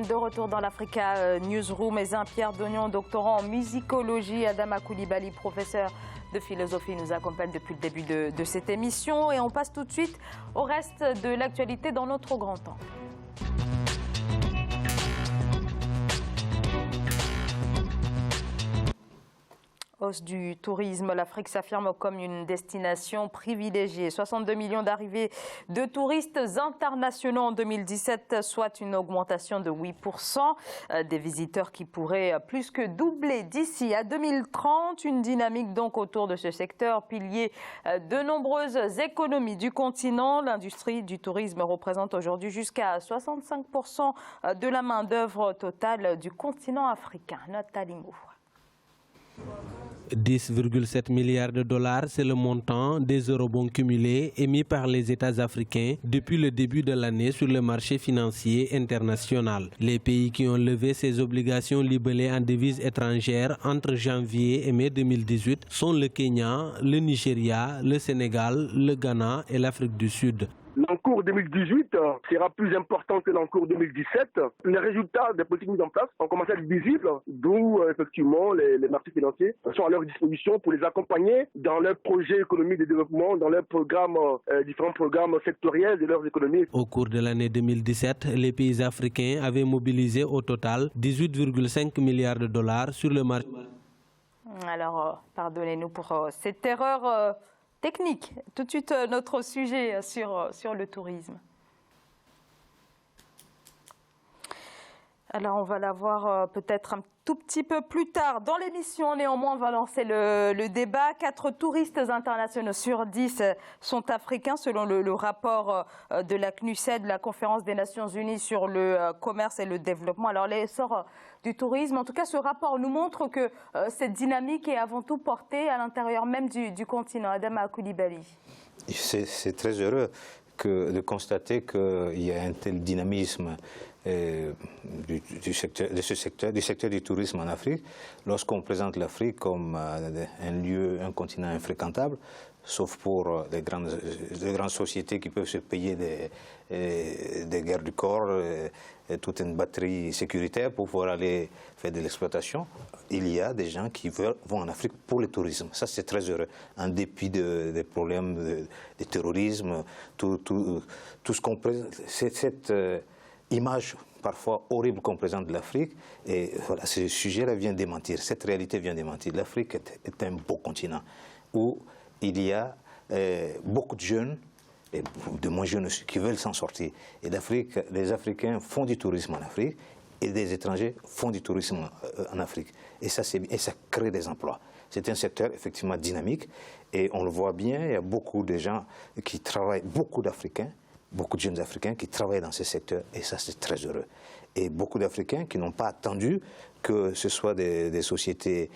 De retour dans l'Africa Newsroom, Pierre Dognon, doctorant en musicologie, Adama Koulibaly, professeur de philosophie, nous accompagne depuis le début de cette émission. Et on passe tout de suite au reste de l'actualité dans notre grand temps. Hausse du tourisme, l'Afrique s'affirme comme une destination privilégiée. 62 millions d'arrivées de touristes internationaux en 2017, soit une augmentation de 8%. Des visiteurs qui pourraient plus que doubler d'ici à 2030. Une dynamique donc autour de ce secteur, pilier de nombreuses économies du continent. L'industrie du tourisme représente aujourd'hui jusqu'à 65% de la main-d'œuvre totale du continent africain. Nathalie Mou. 10,7 milliards de dollars, c'est le montant des eurobonds cumulés émis par les États africains depuis le début de l'année sur le marché financier international. Les pays qui ont levé ces obligations libellées en devises étrangères entre janvier et mai 2018 sont le Kenya, le Nigeria, le Sénégal, le Ghana et l'Afrique du Sud. L'encours 2018 sera plus important que l'encours 2017. Les résultats des politiques mises en place ont commencé à être visibles, d'où effectivement les marchés financiers sont à leur disposition pour les accompagner dans leurs projets économiques de développement, dans leurs programmes, différents programmes sectoriels de leurs économies. Au cours de l'année 2017, les pays africains avaient mobilisé au total 18,5 milliards de dollars sur le marché. Alors, pardonnez-nous pour cette erreur technique. Tout de suite, notre sujet sur le tourisme. Alors, on va la voir peut-être un tout petit peu plus tard dans l'émission. Néanmoins, on va lancer le débat. 4 touristes internationaux sur 10 sont africains, selon le rapport de la CNUSED, la Conférence des Nations Unies sur le commerce et le développement. Alors, l'essor du tourisme, en tout cas, ce rapport nous montre que cette dynamique est avant tout portée à l'intérieur même du continent. Adama Koulibaly. C'est très heureux de constater qu'il y a un tel dynamisme du secteur du tourisme en Afrique. Lorsqu'on présente l'Afrique comme un continent infréquentable, sauf pour des grandes sociétés qui peuvent se payer des guerres du corps, et toute une batterie sécuritaire pour pouvoir aller faire de l'exploitation. Il y a des gens qui vont en Afrique pour le tourisme. Ça, c'est très heureux. En dépit des problèmes de terrorisme, tout ce qu'on présente, cette image parfois horrible qu'on présente de l'Afrique, et voilà, ce sujet-là vient démentir, cette réalité vient démentir. L'Afrique est un beau continent où il y a beaucoup de jeunes, et de moins jeunes aussi, qui veulent s'en sortir. Et les Africains font du tourisme en Afrique, et des étrangers font du tourisme en Afrique. Et ça crée des emplois. C'est un secteur effectivement dynamique, et on le voit bien, il y a beaucoup de gens qui travaillent, beaucoup d'Africains, beaucoup de jeunes Africains qui travaillent dans ce secteur, et ça c'est très heureux. Et beaucoup d'Africains qui n'ont pas attendu que ce soit des sociétés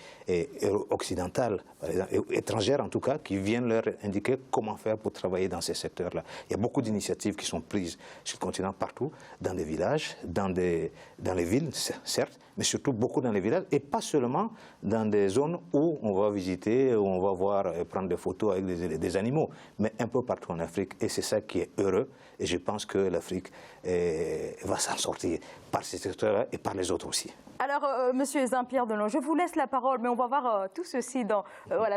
occidentales, par exemple, étrangères en tout cas, qui viennent leur indiquer comment faire pour travailler dans ces secteurs-là. Il y a beaucoup d'initiatives qui sont prises sur le continent partout, dans les villages, dans les villes, certes, mais surtout beaucoup dans les villages, et pas seulement dans des zones où on va visiter, où on va voir, prendre des photos avec des animaux, mais un peu partout en Afrique, et c'est ça qui est heureux, et je pense que l'Afrique va s'en sortir par ces secteurs-là et par les autres aussi. Alors, Monsieur Pierre Dognon, je vous laisse la parole, mais on va voir tout ceci dans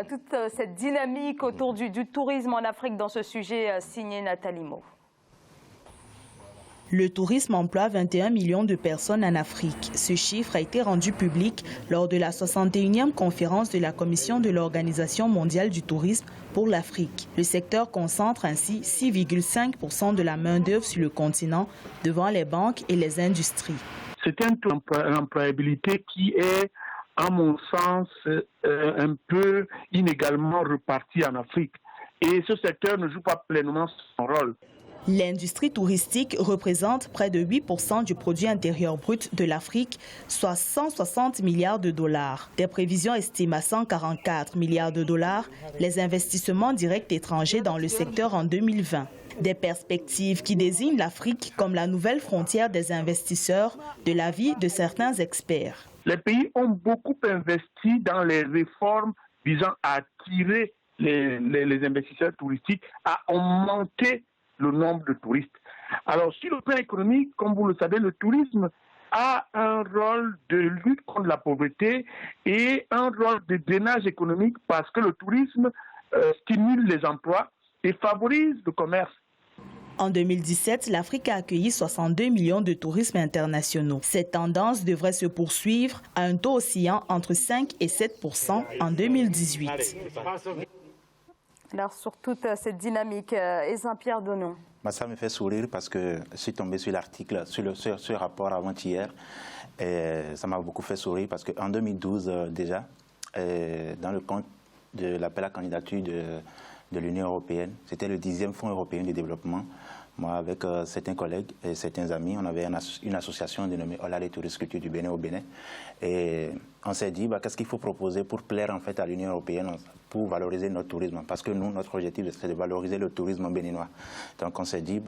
toute cette dynamique autour du tourisme en Afrique dans ce sujet signé Nathalie Mou. Le tourisme emploie 21 millions de personnes en Afrique. Ce chiffre a été rendu public lors de la 61e conférence de la Commission de l'Organisation mondiale du tourisme pour l'Afrique. Le secteur concentre ainsi 6,5% de la main-d'œuvre sur le continent, devant les banques et les industries. C'est un taux d'employabilité qui est, à mon sens, un peu inégalement reparti en Afrique. Et ce secteur ne joue pas pleinement son rôle. L'industrie touristique représente près de 8% du produit intérieur brut de l'Afrique, soit 160 milliards de dollars. Des prévisions estiment à 144 milliards de dollars les investissements directs étrangers dans le secteur en 2020. Des perspectives qui désignent l'Afrique comme la nouvelle frontière des investisseurs, de l'avis de certains experts. Les pays ont beaucoup investi dans les réformes visant à attirer les investisseurs touristiques, à augmenter le nombre de touristes. Alors, sur le plan économique, comme vous le savez, le tourisme a un rôle de lutte contre la pauvreté et un rôle de drainage économique parce que le tourisme stimule les emplois et favorise le commerce. En 2017, l'Afrique a accueilli 62 millions de touristes internationaux. Cette tendance devrait se poursuivre à un taux oscillant entre 5 et 7% en 2018. Alors, sur toute cette dynamique, et Saint-Pierre Donon. Ça me fait sourire parce que je suis tombé sur l'article, sur ce rapport avant-hier. Ça m'a beaucoup fait sourire parce qu'en 2012, déjà, dans le cadre de l'appel à candidature de l'Union européenne, c'était le 10e Fonds européen de développement. Moi, avec certains collègues et certains amis, on avait une association dénommée Olale Tourisme Culture du Bénin au Bénin. Et on s'est dit, qu'est-ce qu'il faut proposer pour plaire en fait à l'Union européenne, pour valoriser notre tourisme. Parce que nous, notre objectif, c'est de valoriser le tourisme béninois. Donc on s'est dit,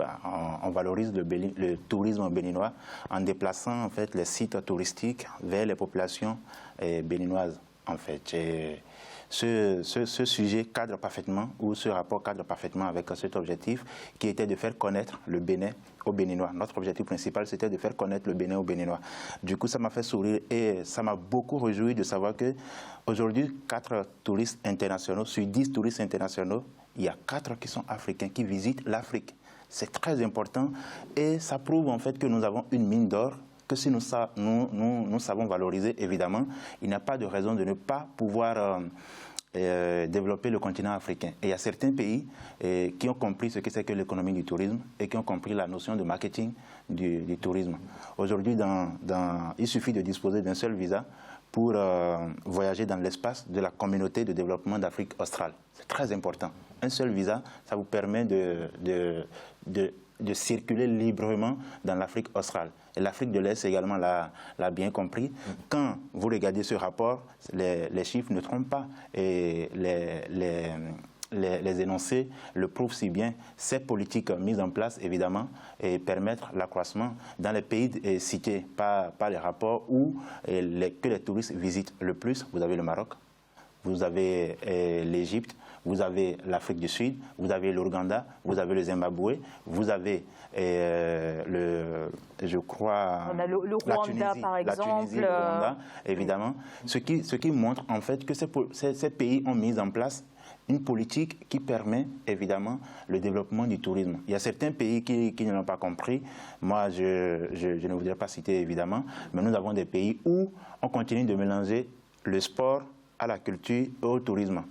on valorise le tourisme béninois en déplaçant en fait les sites touristiques vers les populations béninoises. En fait. Et ce sujet cadre parfaitement, ou ce rapport cadre parfaitement avec cet objectif qui était de faire connaître le Bénin aux Béninois. Notre objectif principal, c'était de faire connaître le Bénin aux Béninois. Du coup, ça m'a fait sourire et ça m'a beaucoup réjoui de savoir qu'aujourd'hui, 4 touristes internationaux, sur 10 touristes internationaux, il y a 4 qui sont africains, qui visitent l'Afrique. C'est très important et ça prouve en fait que nous avons une mine d'or que si nous savons valoriser, évidemment, il n'y a pas de raison de ne pas pouvoir développer le continent africain. Et il y a certains pays qui ont compris ce que c'est que l'économie du tourisme et qui ont compris la notion de marketing du tourisme. Aujourd'hui, il suffit de disposer d'un seul visa pour voyager dans l'espace de la communauté de développement d'Afrique australe. C'est très important. Un seul visa, ça vous permet de circuler librement dans l'Afrique australe. Et l'Afrique de l'Est également l'a bien compris. Quand vous regardez ce rapport, les chiffres ne trompent pas. Et les énoncés le prouvent si bien. Ces politiques mises en place, évidemment, et permettre l'accroissement dans les pays cités par les rapports où que les touristes visitent le plus. Vous avez le Maroc, vous avez l'Égypte, vous avez l'Afrique du Sud, vous avez l'Ouganda, vous avez le Zimbabwe, vous avez je crois, on a le Rwanda, par exemple. La Tunisie, le Rwanda, évidemment. Ce qui montre en fait que ces pays ont mis en place une politique qui permet évidemment le développement du tourisme. Il y a certains pays qui ne l'ont pas compris. Moi, je ne voudrais pas citer évidemment, mais nous avons des pays où on continue de mélanger le sport à la culture et au tourisme.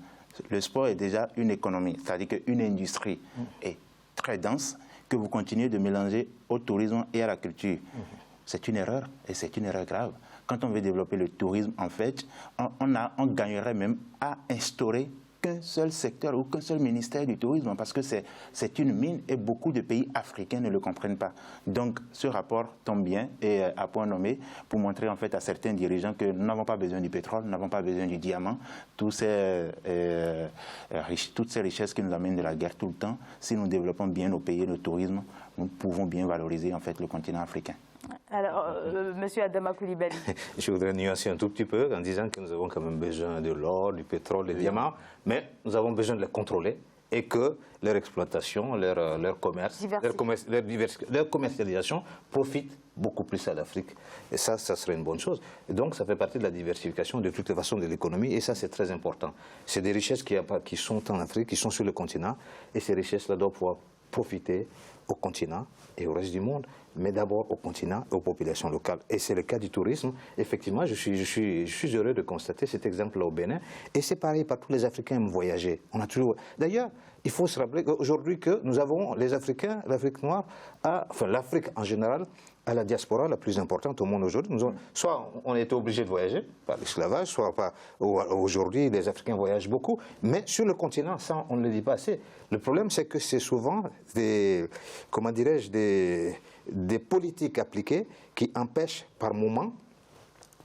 Le sport est déjà une économie, c'est-à-dire qu'une industrie est très dense que vous continuez de mélanger au tourisme et à la culture. C'est une erreur et c'est une erreur grave. Quand on veut développer le tourisme, en fait, on gagnerait même à instaurer qu'un seul secteur ou qu'un seul ministère du tourisme parce que c'est une mine et beaucoup de pays africains ne le comprennent pas. Donc ce rapport tombe bien et à point nommé pour montrer en fait à certains dirigeants que nous n'avons pas besoin du pétrole, nous n'avons pas besoin du diamant, toutes ces richesses qui nous amènent de la guerre tout le temps. Si nous développons bien nos pays et le tourisme, nous pouvons bien valoriser en fait le continent africain. Alors, Monsieur Adama Coulibaly. Je voudrais nuancer un tout petit peu en disant que nous avons quand même besoin de l'or, du pétrole, des diamants, mais nous avons besoin de les contrôler et que leur exploitation, leur commerce, leur commercialisation profite beaucoup plus à l'Afrique. Et ça serait une bonne chose. Et donc, ça fait partie de la diversification de toutes les façons de l'économie et ça, c'est très important. C'est des richesses qui sont en Afrique, qui sont sur le continent et ces richesses-là doivent pouvoir profiter au continent et au reste du monde, mais d'abord au continent et aux populations locales. Et c'est le cas du tourisme. Effectivement, je suis heureux de constater cet exemple-là au Bénin. Et c'est pareil, partout les Africains aiment voyager. On a toujours... D'ailleurs, il faut se rappeler qu'aujourd'hui que nous avons les Africains, l'Afrique noire, enfin l'Afrique en général, à la diaspora la plus importante au monde aujourd'hui. Soit on était obligé de voyager par l'esclavage, soit pas. Aujourd'hui, les Africains voyagent beaucoup, mais sur le continent, ça, on ne le dit pas assez. Le problème, c'est que c'est souvent comment dirais-je, des politiques appliquées qui empêchent par moment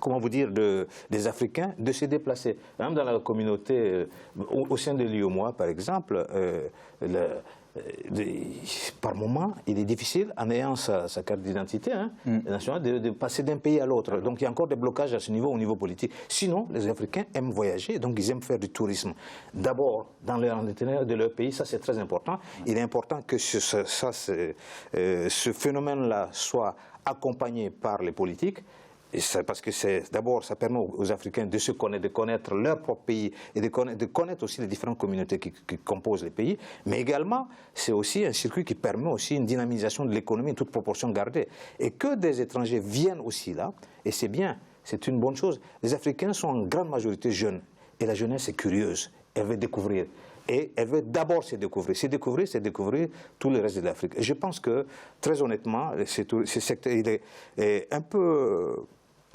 comment vous dire, des Africains de se déplacer. Même dans la communauté, au sein de l'UEMOA, par exemple, par moment, il est difficile, en ayant sa carte d'identité nationale, de passer d'un pays à l'autre. Donc il y a encore des blocages à ce niveau, au niveau politique. Sinon, les Africains aiment voyager, donc ils aiment faire du tourisme. D'abord, dans l'intérieur de leur pays, ça c'est très important. Il est important que ce phénomène-là soit accompagné par les politiques. Parce que d'abord, ça permet aux Africains de se connaître, de connaître leur propre pays et de connaître aussi les différentes communautés qui composent les pays. Mais également, c'est aussi un circuit qui permet aussi une dynamisation de l'économie, toute proportion gardée. Et que des étrangers viennent aussi là, et c'est bien, c'est une bonne chose. Les Africains sont en grande majorité jeunes. Et la jeunesse est curieuse, elle veut découvrir. Et elle veut d'abord se découvrir. Se découvrir, c'est découvrir tout le reste de l'Afrique. Et je pense que, très honnêtement, ce secteur,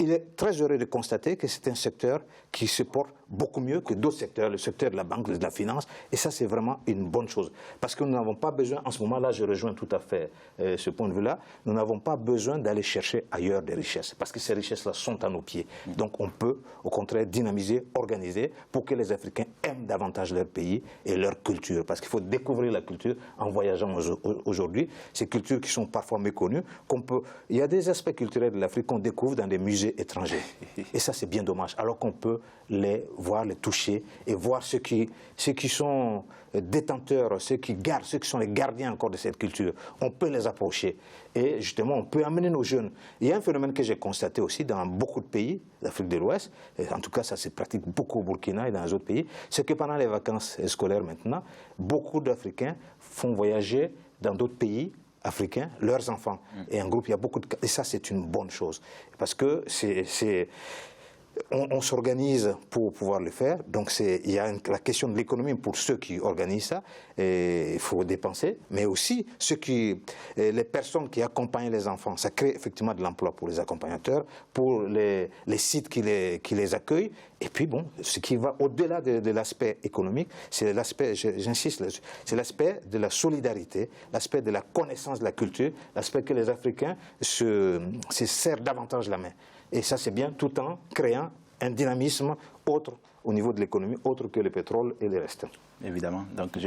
il est très heureux de constater que c'est un secteur qui se porte beaucoup mieux que d'autres secteurs, le secteur de la banque, de la finance, et ça c'est vraiment une bonne chose. Parce que nous n'avons pas besoin, en ce moment-là, je rejoins tout à fait ce point de vue-là, nous n'avons pas besoin d'aller chercher ailleurs des richesses, parce que ces richesses-là sont à nos pieds. Donc on peut, au contraire, dynamiser, organiser, pour que les Africains aiment davantage leur pays et leur culture, parce qu'il faut découvrir la culture en voyageant aujourd'hui, ces cultures qui sont parfois méconnues, il y a des aspects culturels de l'Afrique qu'on découvre dans des musées étrangers, et ça c'est bien dommage, alors qu'on peut les voir, les toucher et voir ceux qui sont détenteurs, ceux qui sont les gardiens encore de cette culture. On peut les approcher et justement on peut amener nos jeunes. Il y a un phénomène que j'ai constaté aussi dans beaucoup de pays d'Afrique de l'Ouest, en tout cas ça se pratique beaucoup au Burkina et dans les autres pays, c'est que pendant les vacances scolaires maintenant, beaucoup d'Africains font voyager dans d'autres pays africains, leurs enfants. Et en groupe, il y a beaucoup de... Et ça, c'est une bonne chose. Parce que on s'organise pour pouvoir le faire. Donc, il y a la question de l'économie pour ceux qui organisent ça. Et il faut dépenser. Mais aussi, les personnes qui accompagnent les enfants. Ça crée effectivement de l'emploi pour les accompagnateurs, pour les sites qui les accueillent. Et puis, bon, ce qui va au-delà de l'aspect économique, c'est l'aspect, j'insiste là-dessus, c'est l'aspect de la solidarité, l'aspect de la connaissance de la culture, l'aspect que les Africains se serrent davantage la main. Et ça, c'est bien, tout en créant un dynamisme autre au niveau de l'économie, autre que le pétrole et le reste. Évidemment. Donc,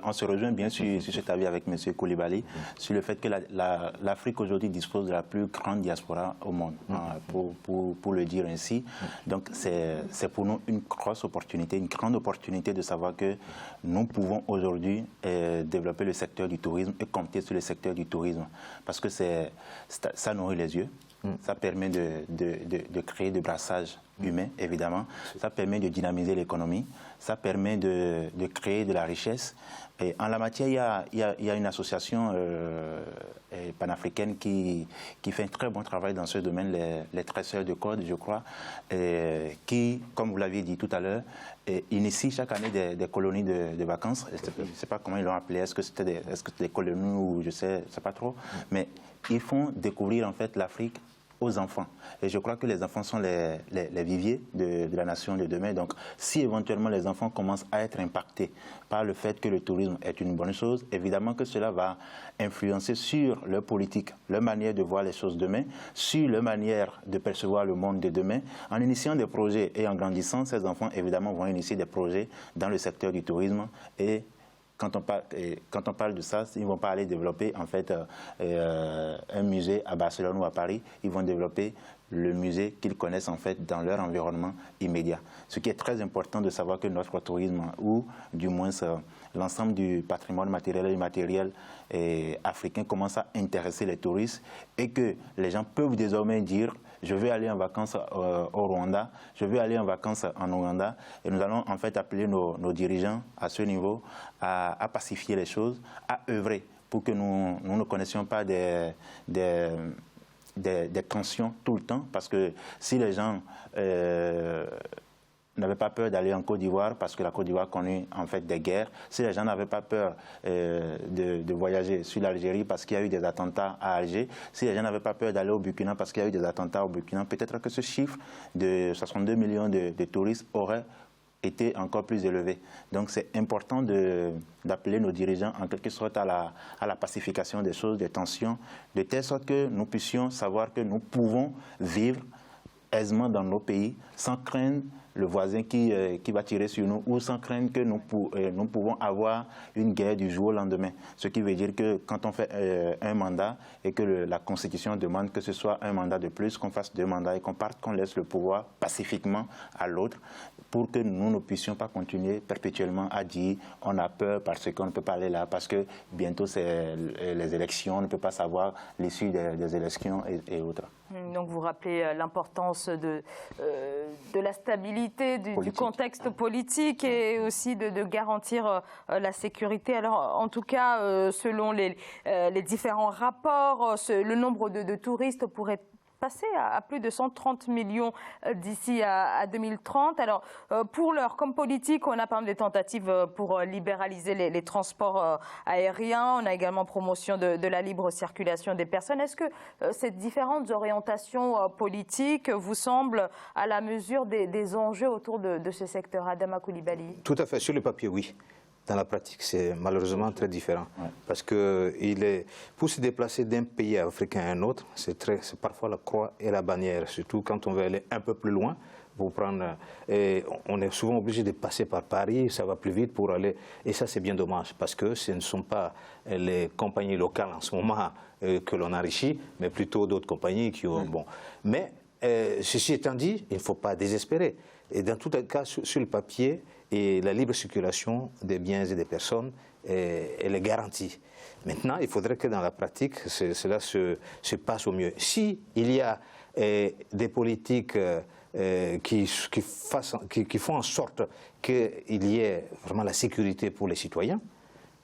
on se rejoint bien sur cet avis avec M. Koulibaly, sur le fait que l'Afrique aujourd'hui dispose de la plus grande diaspora au monde, pour le dire ainsi. Donc, c'est pour nous une grosse opportunité, une grande opportunité de savoir que nous pouvons aujourd'hui développer le secteur du tourisme et compter sur le secteur du tourisme. Parce que ça nourrit les yeux. Ça permet de créer des brassages humains, évidemment. Ça permet de dynamiser l'économie. Ça permet de créer de la richesse. Et en la matière, il y a une association panafricaine qui fait un très bon travail dans ce domaine, les Tresseurs de Code, je crois, qui, comme vous l'aviez dit tout à l'heure, initie chaque année des colonies de vacances. Je ne sais pas comment ils l'ont appelé, est-ce que c'était des colonies ou je sais pas trop, mais ils font découvrir en fait l'Afrique aux enfants. Et je crois que les enfants sont les viviers de la nation de demain. Donc, si éventuellement les enfants commencent à être impactés par le fait que le tourisme est une bonne chose, évidemment que cela va influencer sur leur politique, leur manière de voir les choses demain, sur leur manière de percevoir le monde de demain. En initiant des projets et en grandissant, ces enfants, évidemment, vont initier des projets dans le secteur du tourisme et quand on parle de ça, ils ne vont pas aller développer en fait un musée à Barcelone ou à Paris. Ils vont développer le musée qu'ils connaissent en fait dans leur environnement immédiat. Ce qui est très important de savoir que notre tourisme, ou du moins l'ensemble du patrimoine matériel et immatériel africain commence à intéresser les touristes et que les gens peuvent désormais dire je vais aller en vacances au Rwanda, je vais aller en vacances en Ouganda, et nous allons en fait appeler nos dirigeants à ce niveau à pacifier les choses, à œuvrer pour que nous ne connaissions pas des tensions tout le temps, parce que si les gens n'avaient pas peur d'aller en Côte d'Ivoire parce que la Côte d'Ivoire connaît en fait des guerres, si les gens n'avaient pas peur de voyager sur l'Algérie parce qu'il y a eu des attentats à Alger, si les gens n'avaient pas peur d'aller au Burkina parce qu'il y a eu des attentats au Burkina, peut-être que ce chiffre de 62 millions de touristes aurait été encore plus élevé. Donc c'est important d'appeler nos dirigeants en quelque sorte à la pacification des choses, des tensions, de telle sorte que nous puissions savoir que nous pouvons vivre aisément dans nos pays sans craindre le voisin qui va tirer sur nous ou sans craindre que nous pouvons avoir une guerre du jour au lendemain. Ce qui veut dire que quand on fait un mandat et que la Constitution demande que ce soit un mandat de plus, qu'on fasse 2 mandats et qu'on laisse le pouvoir pacifiquement à l'autre pour que nous ne puissions pas continuer perpétuellement à dire on a peur parce qu'on ne peut pas aller là, parce que bientôt c'est les élections, on ne peut pas savoir l'issue des élections et autres. Donc vous rappelez l'importance de la stabilité du contexte politique et aussi de garantir la sécurité. Alors en tout cas, selon les différents rapports, le nombre de touristes pourrait passer à plus de 130 millions d'ici à 2030. Alors, pour l'heure, comme politique, on a par exemple des tentatives pour libéraliser les transports aériens. On a également promotion de la libre circulation des personnes. Est-ce que ces différentes orientations politiques vous semblent à la mesure des enjeux autour de ce secteur? Adama Coulibaly. Tout à fait. Sur le papier, oui. Dans la pratique, c'est malheureusement très différent. Ouais. Parce que pour se déplacer d'un pays africain à un autre, c'est parfois la croix et la bannière, surtout quand on veut aller un peu plus loin. Pour prendre, on est souvent obligé de passer par Paris, ça va plus vite pour aller. Et ça, c'est bien dommage, parce que ce ne sont pas les compagnies locales en ce moment que l'on enrichit, mais plutôt d'autres compagnies qui ont... Bon. Mais ceci étant dit, il ne faut pas désespérer. Et dans tout cas, sur le papier, et la libre circulation des biens et des personnes, elle est garantie. Maintenant, il faudrait que dans la pratique, cela se passe au mieux. Si il y a des politiques qui font en sorte qu'il y ait vraiment la sécurité pour les citoyens,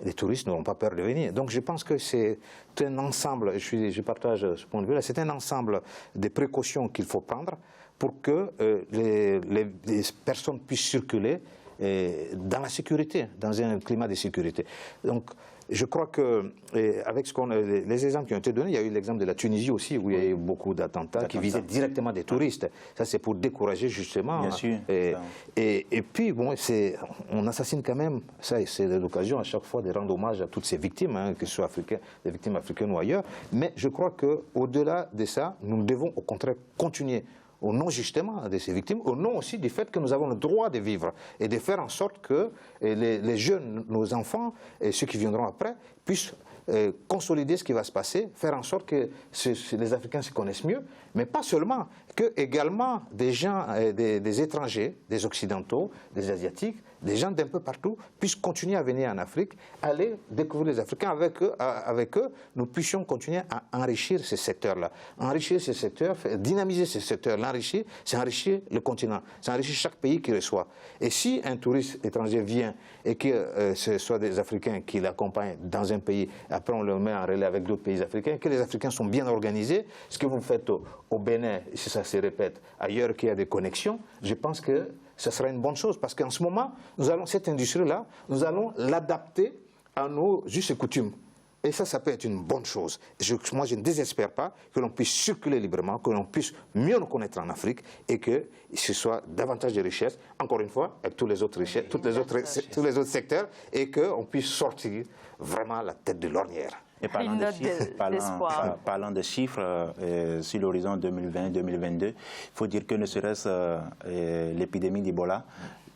les touristes n'auront pas peur de venir. Donc je pense que c'est un ensemble, je partage ce point de vue-là, c'est un ensemble de précautions qu'il faut prendre pour que les personnes puissent circuler dans la sécurité, dans un climat de sécurité. Donc, je crois que, avec les exemples qui ont été donnés, il y a eu l'exemple de la Tunisie aussi, où il y a eu beaucoup d'attentats qui visaient directement des touristes. Ça, c'est pour décourager justement. Bien sûr. Et puis, bon, on assassine quand même, ça, c'est l'occasion à chaque fois de rendre hommage à toutes ces victimes, que ce soit des victimes africaines ou ailleurs. Mais je crois qu'au-delà de ça, nous devons au contraire continuer au nom justement de ces victimes, au nom aussi du fait que nous avons le droit de vivre et de faire en sorte que les jeunes, nos enfants et ceux qui viendront après puissent consolider ce qui va se passer, faire en sorte que les Africains se connaissent mieux, mais pas seulement, que également des gens, des étrangers, des Occidentaux, des Asiatiques, des gens d'un peu partout puissent continuer à venir en Afrique, aller découvrir les Africains. Avec eux, nous puissions continuer à enrichir ces secteurs-là. Enrichir ces secteurs, dynamiser ces secteurs, l'enrichir, c'est enrichir le continent, c'est enrichir chaque pays qui reçoit. Et si un touriste étranger vient et que ce soit des Africains qui l'accompagnent dans un pays, après on le met en relais avec d'autres pays africains, que les Africains sont bien organisés, ce que vous faites au Bénin, si ça se répète, ailleurs qu'il y a des connexions, je pense que ce sera une bonne chose, parce qu'en ce moment, cette industrie-là, nous allons l'adapter à nos us et coutumes. Et ça peut être une bonne chose. Moi, je ne désespère pas que l'on puisse circuler librement, que l'on puisse mieux nous connaître en Afrique et que ce soit davantage de richesses, encore une fois, avec tous les autres richesses, tous les autres secteurs, et qu'on puisse sortir vraiment la tête de l'ornière. Et parlant de chiffres, sur l'horizon 2020-2022, il faut dire que ne serait-ce l'épidémie d'Ebola,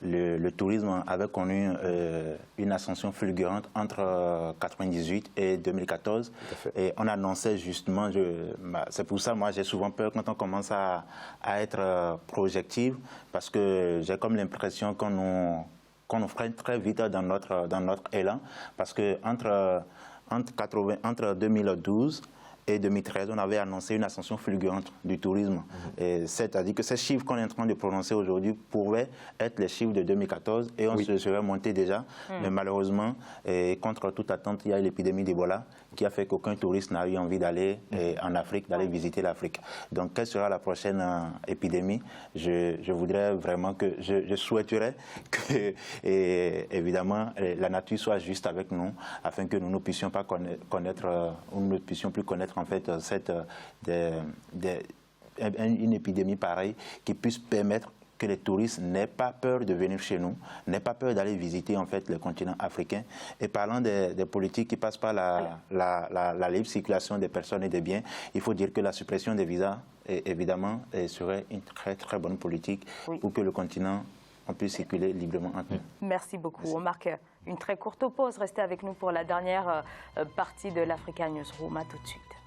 le tourisme avait connu une ascension fulgurante entre 1998 et 2014. Et on annonçait justement, c'est pour ça moi j'ai souvent peur quand on commence à être projectif, parce que j'ai comme l'impression qu'on nous freine très vite dans notre élan, parce que entre 2012 et 2013, on avait annoncé une ascension fulgurante du tourisme. C'est-à-dire que ces chiffres qu'on est en train de prononcer aujourd'hui pourraient être les chiffres de 2014 et on se serait monté déjà. Mais malheureusement, contre toute attente, il y a l'épidémie d'Ebola qui a fait qu'aucun touriste n'a eu envie d'aller en Afrique, d'aller visiter l'Afrique. Donc, quelle sera la prochaine épidémie? Je voudrais vraiment que, je souhaiterais que, évidemment, la nature soit juste avec nous, afin que nous ne puissions pas connaître, ou ne puissions plus connaître en fait une épidémie pareille qui puisse permettre que les touristes n'aient pas peur de venir chez nous, n'aient pas peur d'aller visiter en fait le continent africain. Et parlant des politiques qui passent par la libre circulation des personnes et des biens, il faut dire que la suppression des visas évidemment, serait une très très bonne politique pour que le continent puisse circuler librement entre nous. Merci beaucoup. On marque une très courte pause. Restez avec nous pour la dernière partie de l'Africa Newsroom. À tout de suite.